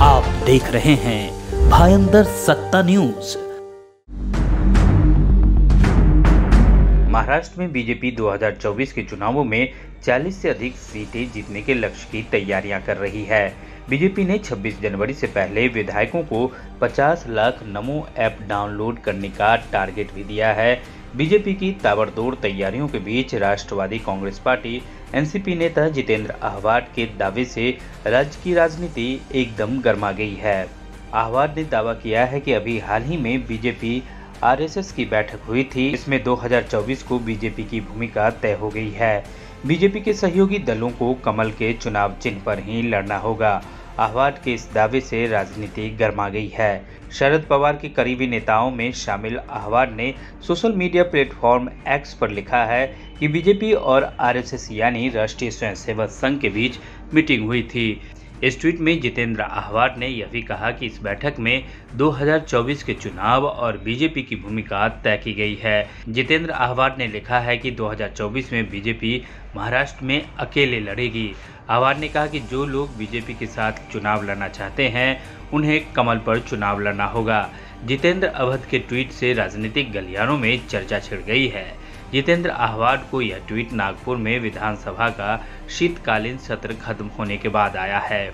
आप देख रहे हैं भायंदर सत्ता न्यूज। महाराष्ट्र में बीजेपी 2024 के चुनावों में 40 से अधिक सीटें जीतने के लक्ष्य की तैयारियां कर रही है। बीजेपी ने 26 जनवरी से पहले विधायकों को 50 लाख नमो ऐप डाउनलोड करने का टारगेट भी दिया है। बीजेपी की ताबड़तोड़ तैयारियों के बीच राष्ट्रवादी कांग्रेस पार्टी एनसीपी नेता जितेंद्र आहवाड के दावे से राज्य की राजनीति एकदम गर्मा गई है। आहवाड ने दावा किया है कि अभी हाल ही में बीजेपी आरएसएस की बैठक हुई थी। इसमें 2024 को बीजेपी की भूमिका तय हो गई है। बीजेपी के सहयोगी दलों को कमल के चुनाव चिन्ह पर ही लड़ना होगा। आहवाड के इस दावे से राजनीति गर्मा गई है। शरद पवार के करीबी नेताओं में शामिल आहवाड ने सोशल मीडिया प्लेटफॉर्म एक्स पर लिखा है कि बीजेपी और आरएसएस यानी राष्ट्रीय स्वयंसेवक संघ के बीच मीटिंग हुई थी। इस ट्वीट में जितेंद्र आहवाड ने यह भी कहा कि इस बैठक में 2024 के चुनाव और बीजेपी की भूमिका तय की गई है। जितेंद्र आहवाड ने लिखा है कि 2024 में बीजेपी महाराष्ट्र में अकेले लड़ेगी। आहवाड ने कहा कि जो लोग बीजेपी के साथ चुनाव लड़ना चाहते हैं उन्हें कमल पर चुनाव लड़ना होगा। जितेंद्र अवध के ट्वीट से राजनीतिक गलियारों में चर्चा छिड़ गई है। जितेंद्र आहवाड को यह ट्वीट नागपुर में विधानसभा का शीतकालीन सत्र खत्म होने के बाद आया है।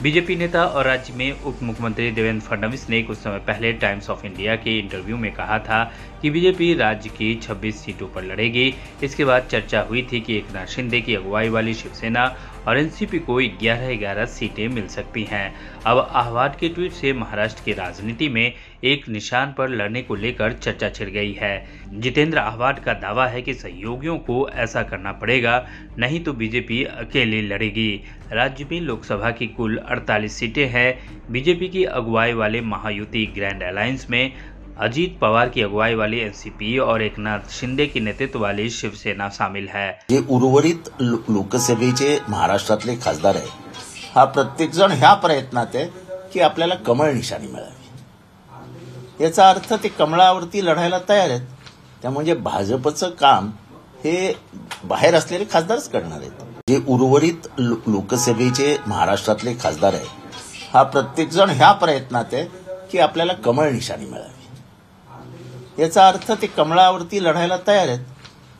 बीजेपी नेता और राज्य में उप मुख्यमंत्री देवेंद्र फडणवीस ने कुछ समय पहले टाइम्स ऑफ इंडिया के इंटरव्यू में कहा था कि बीजेपी राज्य की 26 सीटों पर लड़ेगी। इसके बाद चर्चा हुई थी कि एकनाथ शिंदे की अगुवाई वाली शिवसेना और एनसीपी को 11-11 सीटें मिल सकती हैं। अब आहवाड के ट्वीट से महाराष्ट्र की राजनीति में एक निशान पर लड़ने को लेकर चर्चा छिड़ गई है। जितेंद्र आहवाड का दावा है कि सहयोगियों को ऐसा करना पड़ेगा, नहीं तो बीजेपी अकेले लड़ेगी। राज्य में लोकसभा की कुल 48 सीटें हैं। बीजेपी की अगुवाई वाले महायुति ग्रैंड अलायंस में अजित पवार की अगुवाई वाली एनसीपी और एकनाथ शिंदे की नेतृत्व वाली शिवसेना शामिल है। जे उर्वरित लोकसभेचे महाराष्ट्रातले खासदार आहे, हा प्रत्येक जण ह्या प्रयत्नात आहे की आपल्याला कमळ निशाणी मिळावी। याचा अर्थ ते कमळावरती लढायला तयार आहेत। त्यामुळे भाजपचं काम हे बाहेर असलेले खासदारच करणार आहेत। जे उर्वरित लोकसभेचे महाराष्ट्रातले खासदार आहे, हा प्रत्येक जण ह्या प्रयत्नात आहे की आपल्याला कमळ निशाणी मिळावी। याचा अर्थ ते कमळावरती लढायला तयार आहेत।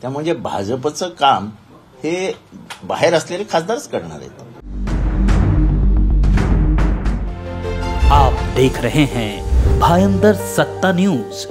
त्यामुळे भाजपचं काम हे बाहेर असलेले खासदारच करणार आहेत। आप देख रहे हैं भायंदर सत्ता न्यूज।